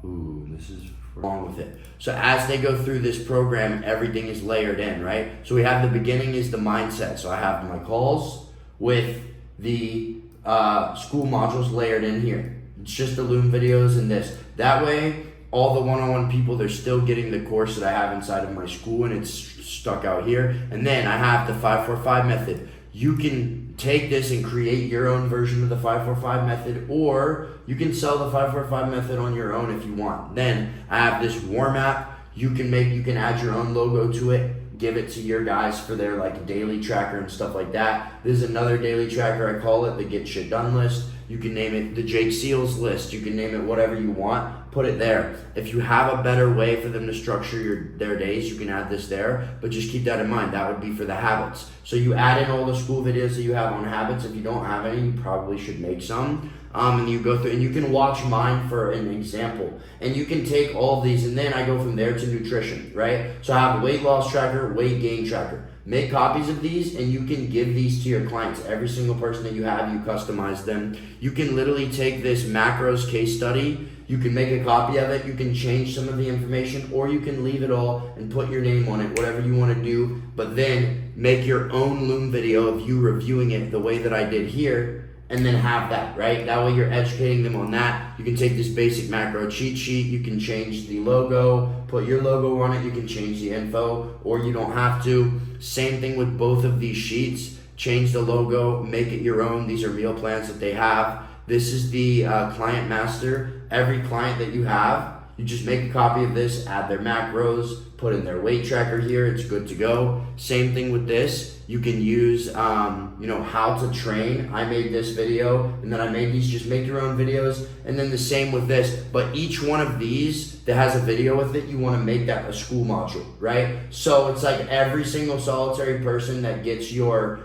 Ooh, this is wrong with it. So as they go through this program, everything is layered in, right? So we have the beginning is the mindset. So I have my calls with the school modules layered in here. It's just the Loom videos and this. That way, all the one-on-one people, they're still getting the course that I have inside of my school and it's stuck out here. And then I have the 5-4-5 method. You can take this and create your own version of the 5-4-5 method, or you can sell the 5-4-5 method on your own if you want. Then I have this warm app. You can add your own logo to it, give it to your guys for their like daily tracker and stuff like that. This is another daily tracker, I call it the Get Shit Done list. You can name it the Jake Seals list. You can name it whatever you want. Put it there. If you have a better way for them to structure their days, you can add this there. But just keep that in mind. That would be for the habits. So you add in all the school videos that you have on habits. If you don't have any, you probably should make some. And you go through and you can watch mine for an example. And you can take all of these and then I go from there to nutrition, right? So I have a weight loss tracker, weight gain tracker. Make copies of these and you can give these to your clients. Every single person that you have, you customize them. You can literally take this macros case study, you can make a copy of it, you can change some of the information, or you can leave it all and put your name on it, whatever you want to do, but then make your own Loom video of you reviewing it the way that I did here, and then have that, right? That way you're educating them on that. You can take this basic macro cheat sheet, you can change the logo, put your logo on it, you can change the info, or you don't have to. Same thing with both of these sheets. Change the logo, make it your own. These are meal plans that they have. This is the client master. Every client that you have, you just make a copy of this, add their macros, put in their weight tracker here, it's good to go. Same thing with this. You can use, how to train. I made this video, and then I made these, just make your own videos. And then the same with this, but each one of these that has a video with it, you wanna make that a school module, right? So it's like every single solitary person that gets your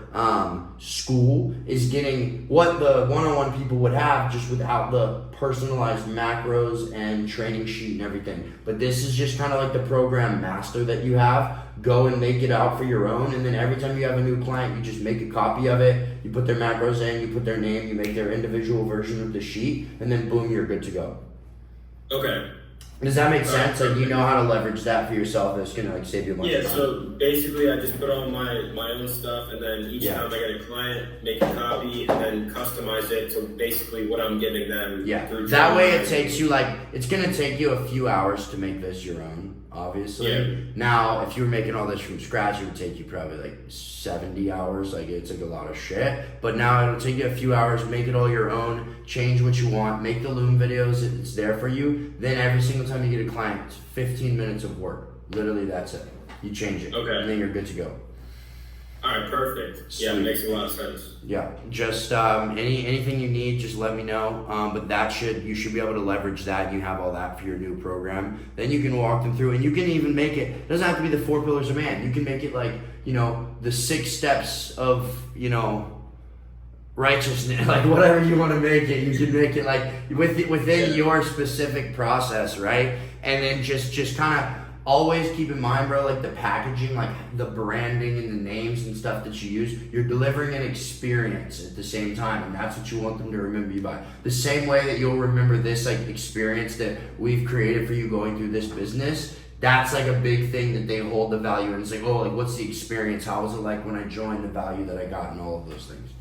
school is getting what the one-on-one people would have, just without the personalized macros and training sheet and everything. But this is just kind of like the program master that you have. Go and make it out for your own, and then every time you have a new client, you just make a copy of it, you put their macros in, you put their name, you make their individual version of the sheet, and then boom, you're good to go. Okay. Does that make sense? Like, you know how to leverage that for yourself. It's gonna like save you a bunch of time. So basically I just put on my own stuff, and then each time I get a client, make a copy and then customize it to basically what I'm giving them. Yeah, that way it takes you it's gonna take you a few hours to make this your own, obviously. Yeah. Now, if you were making all this from scratch, it would take you probably like 70 hours. Like, it's like a lot of shit. But now it'll take you a few hours, make it all your own, change what you want, make the Loom videos, it's there for you. Then every single time you get a client, it's 15 minutes of work. Literally, that's it. You change it. Okay. And then you're good to go. Alright, perfect. Sweet. Yeah, it makes a lot of sense. Yeah, just anything you need, just let me know. But you should be able to leverage that, and you have all that for your new program. Then you can walk them through, and you can even make it doesn't have to be the 4 pillars of man. You can make it like, the 6 steps of, righteousness, like whatever you want to make it. You can make it like within your specific process, right? And then just kind of always keep in mind, bro, like the packaging, like the branding and the names and stuff that you use, you're delivering an experience at the same time, and that's what you want them to remember you by. The same way that you'll remember this like experience that we've created for you going through this business, that's like a big thing that they hold the value in. It's like, what's the experience? How was it like when I joined, the value that I got, and all of those things.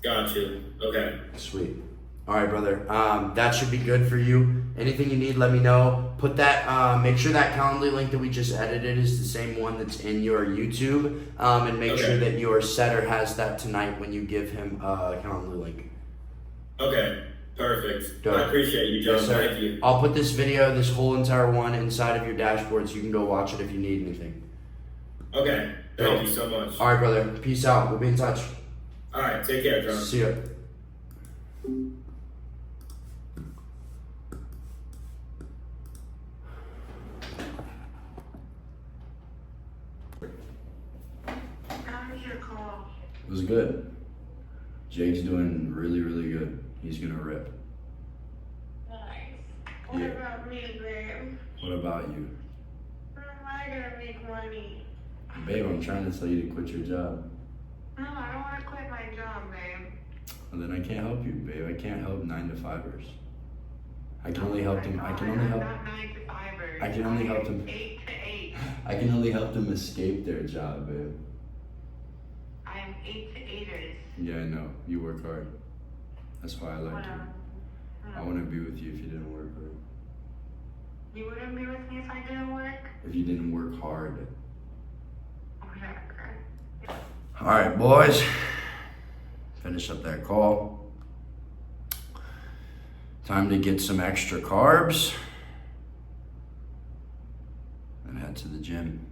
Got you. Okay. Sweet. All right, brother. That should be good for you. Anything you need, let me know. Put that. Make sure that Calendly link that we just edited is the same one that's in your YouTube, and make sure that your setter has that tonight when you give him a Calendly link. Okay. Perfect. Good. I appreciate you, John. Yes, sir. Thank you. I'll put this video, this whole entire one, inside of your dashboard, so you can go watch it if you need anything. Okay. Thank you so much. All right, brother. Peace out. We'll be in touch. All right. Take care, John. See ya. It was good. Jake's doing really, really good. He's gonna rip. Nice. What about me, babe? What about you? When am I gonna make money? Babe, I'm trying to tell you to quit your job. No, I don't want to quit my job, babe. Well, then I can't help you, babe. I can't help 9-to-5ers. I can only help them. I can only help. Not 9-to-5ers. I can only help them. 8 to 8. I can only help them escape their job, babe. I am 8 to 8ers. Yeah, I know. You work hard. That's why I like you. I want to be with you if you didn't work hard. You wouldn't be with me if I didn't work? If you didn't work hard. Whatever. All right, boys. Finish up that call. Time to get some extra carbs and head to the gym.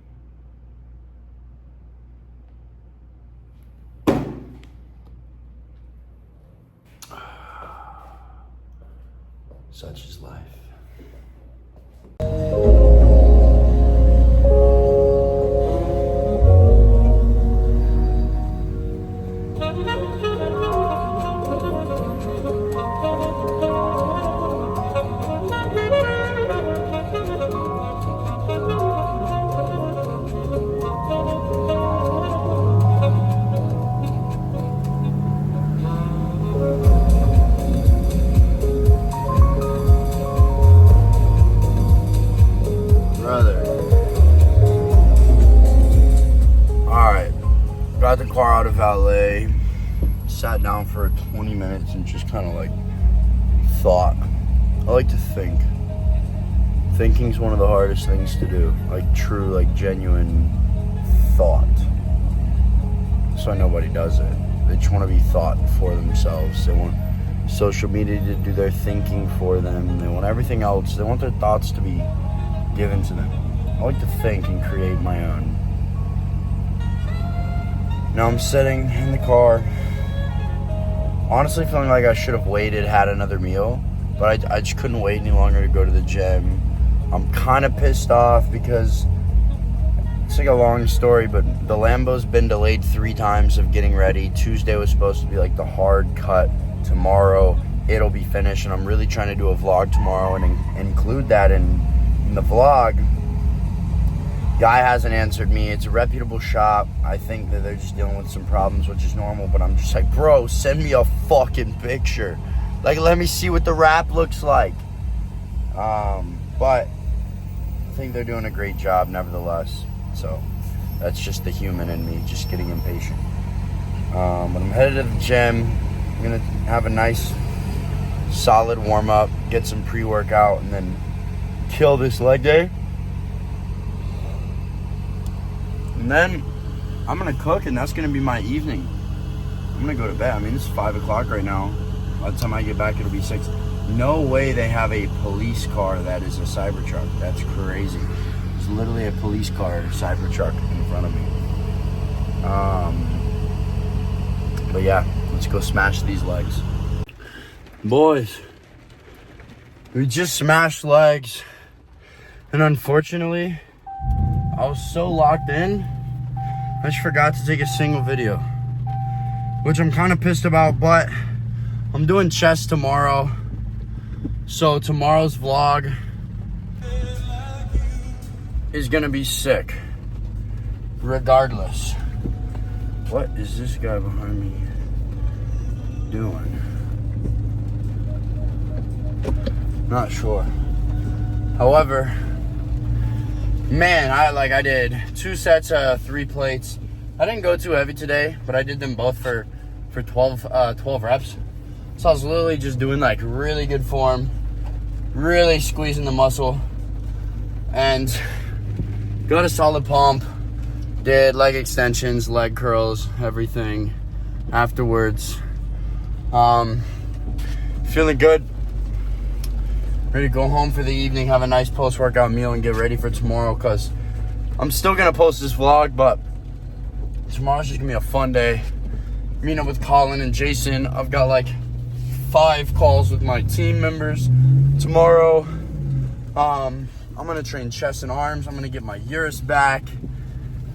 Such is life. Got the car out of valet. sat down for 20 minutes and just kind of like thought. I like to think. Thinking's one of the hardest things to do. Like true, like genuine thought. So nobody does it. They just want to be thought for themselves. They want social media to do their thinking for them. They want everything else. They want their thoughts to be given to them. I like to think and create my own. Now I'm sitting in the car, honestly feeling like I should have waited, had another meal, but I just couldn't wait any longer to go to the gym. I'm kind of pissed off because it's like a long story, but the Lambo's been delayed 3 times of getting ready. Tuesday was supposed to be like the hard cut. Tomorrow it'll be finished, and I'm really trying to do a vlog tomorrow and include that in the vlog. Guy hasn't answered me. It's a reputable shop. I think that they're just dealing with some problems, which is normal, but I'm just like, bro, send me a fucking picture. Like, let me see what the wrap looks like. But I think they're doing a great job nevertheless. So that's just the human in me, just getting impatient. But I'm headed to the gym. I'm gonna have a nice solid warm up, get some pre-workout, and then kill this leg day. And then I'm gonna cook, and that's gonna be my evening. I'm gonna go to bed. I mean, it's 5 o'clock right now. By the time I get back, it'll be 6. No way they have a police car that is a Cybertruck. That's crazy. There's literally a police car, Cybertruck in front of me. But yeah, let's go smash these legs. Boys, we just smashed legs. And unfortunately, I was so locked in, I just forgot to take a single video, which I'm kind of pissed about, but I'm doing chest tomorrow. So tomorrow's vlog is gonna be sick, regardless. What is this guy behind me doing? Not sure. However, man, I did 2 sets of 3 plates. I didn't go too heavy today, but I did them both for 12 reps. So I was literally just doing like really good form, really squeezing the muscle, and got a solid pump. Did leg extensions, leg curls, everything afterwards. Feeling good. Ready to go home for the evening, have a nice post-workout meal, and get ready for tomorrow, because I'm still going to post this vlog, but tomorrow's just going to be a fun day. Meeting up with Colin and Jason. I've got like 5 calls with my team members tomorrow. I'm going to train chest and arms. I'm going to get my Urus back.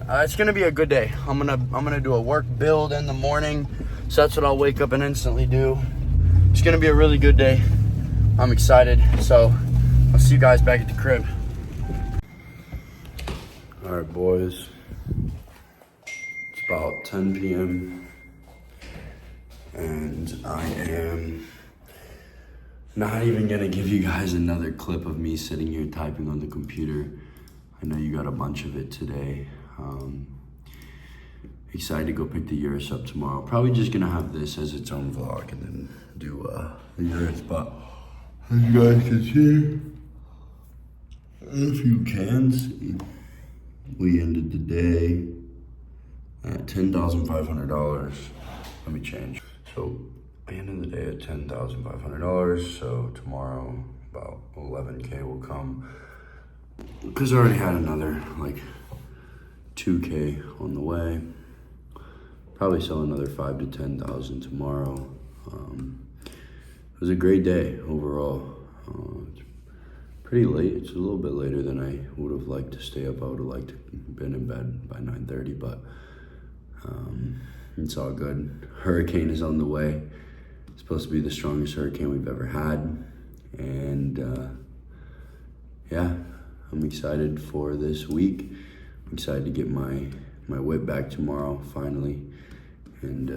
It's going to be a good day. I'm going to do a work build in the morning, so that's what I'll wake up and instantly do. It's going to be a really good day. I'm excited, so I'll see you guys back at the crib. All right, boys. It's about 10 p.m. and I am not even gonna give you guys another clip of me sitting here typing on the computer. I know you got a bunch of it today. Excited to go pick the Urus up tomorrow. Probably just gonna have this as its own vlog and then do the Urus, but as you guys can see, if you can see, we ended the day at $10,500. Let me change. So I ended the day at $10,500. So tomorrow about 11K will come, because I already had another like 2K on the way. Probably sell another 5,000 to 10,000 tomorrow. It was a great day overall. It's pretty late. It's a little bit later than I would have liked to stay up. I would have liked to have been in bed by 9:30, but it's all good. Hurricane is on the way. It's supposed to be the strongest hurricane we've ever had. And yeah, I'm excited for this week. I'm excited to get my whip back tomorrow, finally, and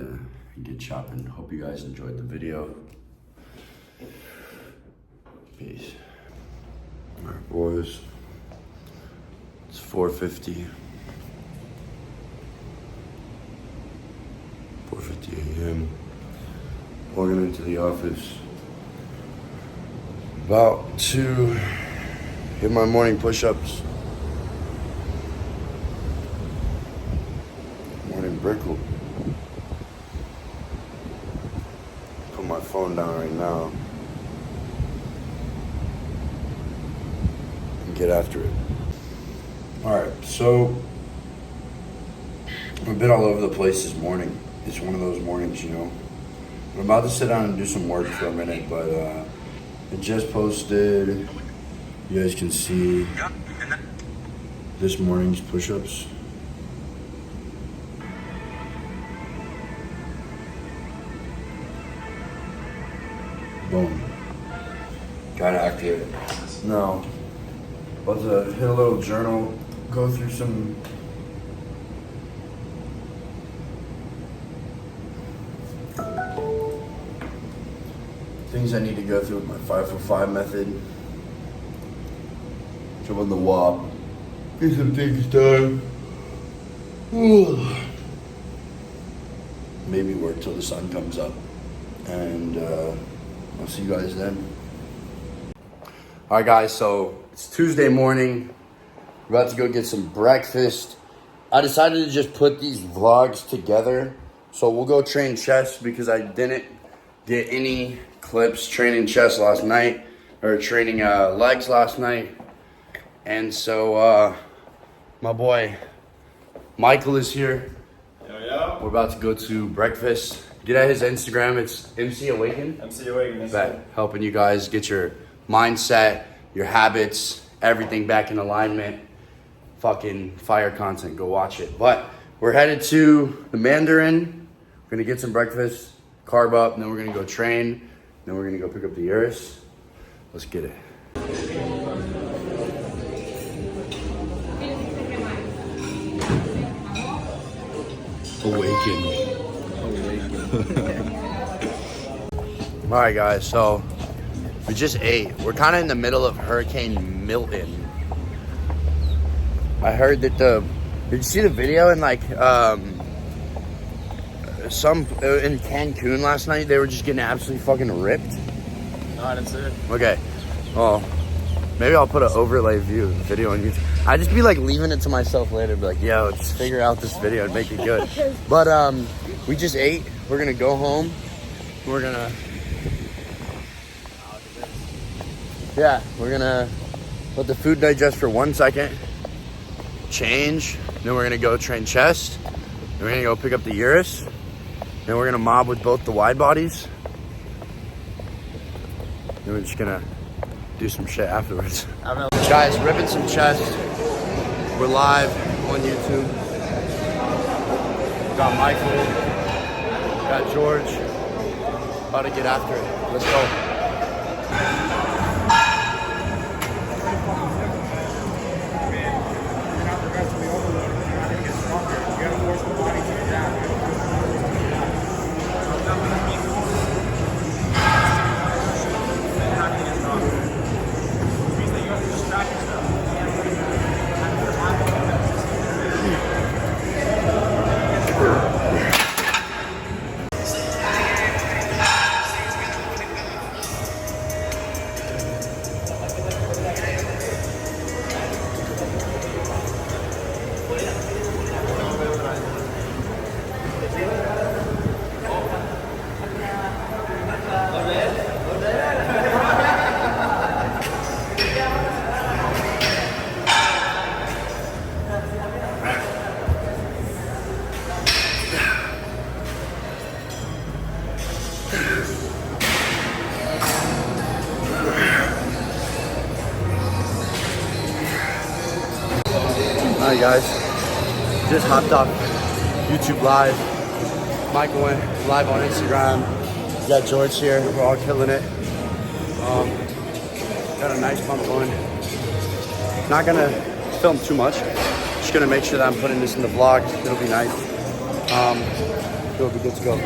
get shopping. Hope you guys enjoyed the video. Peace. All right, boys. It's 4:50 a.m. Walking into the office. About to hit my morning push-ups. Morning brickle. Put my phone down right now. And get after it. Alright, so I'm a bit all over the place this morning. It's one of those mornings, you know. I'm about to sit down and do some work for a minute, but I just posted, you guys can see this morning's push-ups. Boom. Gotta activate it. Now, about to hit a little journal, go through some things I need to go through with my 5-for-5 method. Jump on the WAP. Get some things done. Maybe work till the sun comes up. And I'll see you guys then. Alright guys, so it's Tuesday morning. We're about to go get some breakfast. I decided to just put these vlogs together. So we'll go train chest because I didn't get any clips training chest last night, or training legs last night. And so my boy Michael is here. Yo. We're about to go to breakfast. Get at his Instagram, it's MC Awaken. MC Awaken. Bet, helping you guys get your mindset, your habits, everything back in alignment. Fucking fire content, go watch it. But we're headed to the Mandarin. We're gonna get some breakfast, carb up, and then we're gonna go train. Then we're gonna go pick up the Urus. Let's get it. Awaken. All right, guys. So we just ate. We're kind of in the middle of Hurricane Milton. I heard that did you see the video in like in Cancun last night? They were just getting absolutely fucking ripped. No, I didn't see it. Okay. Well, maybe I'll put an overlay video on YouTube. I just be like leaving it to myself later, be like, yo, just figure out this video and make it good. But we just ate. We're gonna go home. We're gonna let the food digest for 1 second. Change. Then we're gonna go train chest. Then we're gonna go pick up the Urus. Then we're gonna mob with both the wide bodies. Then we're just gonna do some shit afterwards. Guys, ripping some chest. We're live on YouTube. Got Michael. Got George. About to get after it. Let's go. Alright guys, just hopped off YouTube Live. Michael went live on Instagram. We got George here, we're all killing it. Got a nice pump going. Not gonna film too much. Just gonna make sure that I'm putting this in the vlog. It'll be nice. It'll be good to go.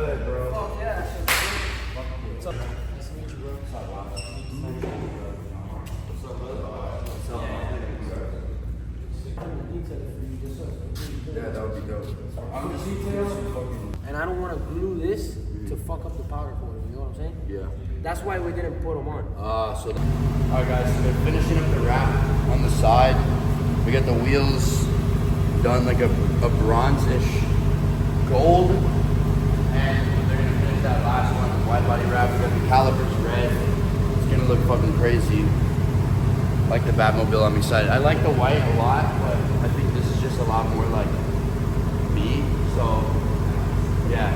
good, bro. Fuck yeah, that shit's good. What's up? Nice to meet you, bro. What's up, brother? What's up? Yeah, that would be dope. And I don't want to glue this to fuck up the powder coating, you know what I'm saying? Yeah. That's why we didn't put them on. Alright guys, so they're finishing up the wrap on the side. We got the wheels done like a bronze-ish gold. And they're gonna finish that last one, wide body wrap. We got the calipers red. It's gonna look fucking crazy. Like the Batmobile, I'm excited. I like the white a lot, but I think this is just a lot more like me. So yeah,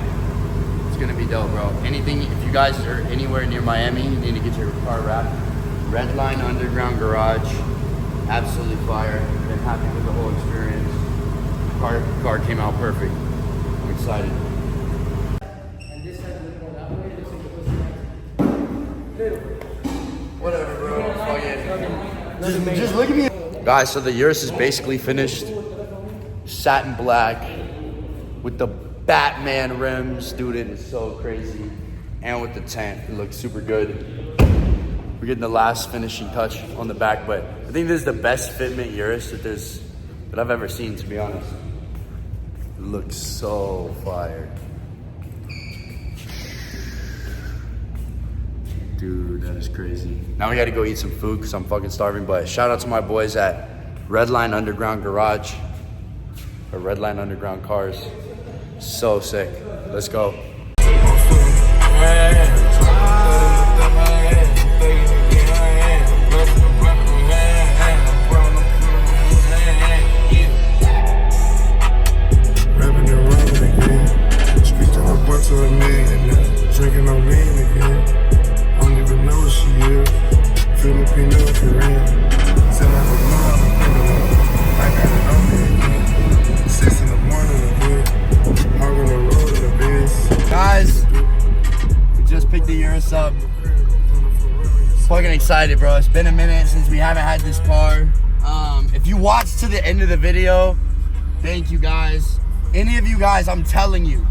it's gonna be dope, bro. Anything, if you guys are anywhere near Miami, you need to get your car wrapped. Redline Underground Garage, absolutely fire. Been happy with the whole experience. Car came out perfect. I'm excited. And this side looks more that way, it looks like it was little. Whatever, bro. Fuck it. Just look at me. Guys, so the Urus is basically finished. Satin black with the Batman rims. Dude, it is so crazy. And with the tent, it looks super good. We're getting the last finishing touch on the back, but I think this is the best fitment Urus that I've ever seen, to be honest. It looks so fire. Dude, that is crazy. Now we gotta go eat some food because I'm fucking starving, but shout out to my boys at Redline Underground Garage, or Redline Underground Cars. So sick. Let's go. Drinking on lean again. I don't even know what she is. Filipino Korean. Till I don't know I'm a criminal. I got it on me again. 6 in the morning again. I'm gonna roll to the biz. Guys, we just picked the Urus up. Fucking excited, bro. It's been a minute since we haven't had this car. If you watched to the end of the video, thank you guys. Any of you guys, I'm telling you,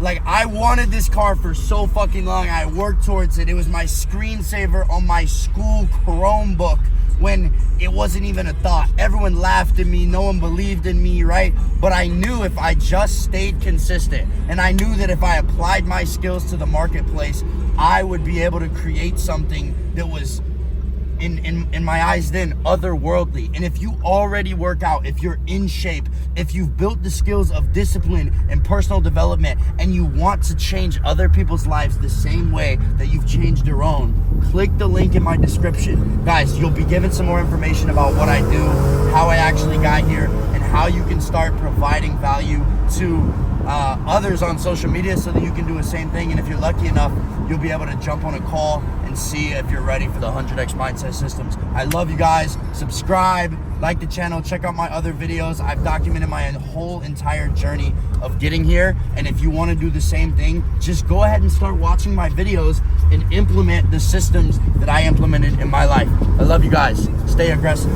like, I wanted this car for so fucking long. I worked towards it. It was my screensaver on my school Chromebook when it wasn't even a thought. Everyone laughed at me. No one believed in me, right? But I knew if I just stayed consistent, and I knew that if I applied my skills to the marketplace, I would be able to create something that was, in my eyes then, otherworldly. And if you already work out, if you're in shape, if you've built the skills of discipline and personal development, and you want to change other people's lives the same way that you've changed your own, click the link in my description. Guys, you'll be given some more information about what I do, how I actually got here, and how you can start providing value to others on social media so that you can do the same thing. And if you're lucky enough, you'll be able to jump on a call and see if you're ready for the 100X Mindset Systems. I love you guys. Subscribe, like the channel, check out my other videos. I've documented my whole entire journey of getting here. And if you want to do the same thing, just go ahead and start watching my videos and implement the systems that I implemented in my life. I love you guys. Stay aggressive.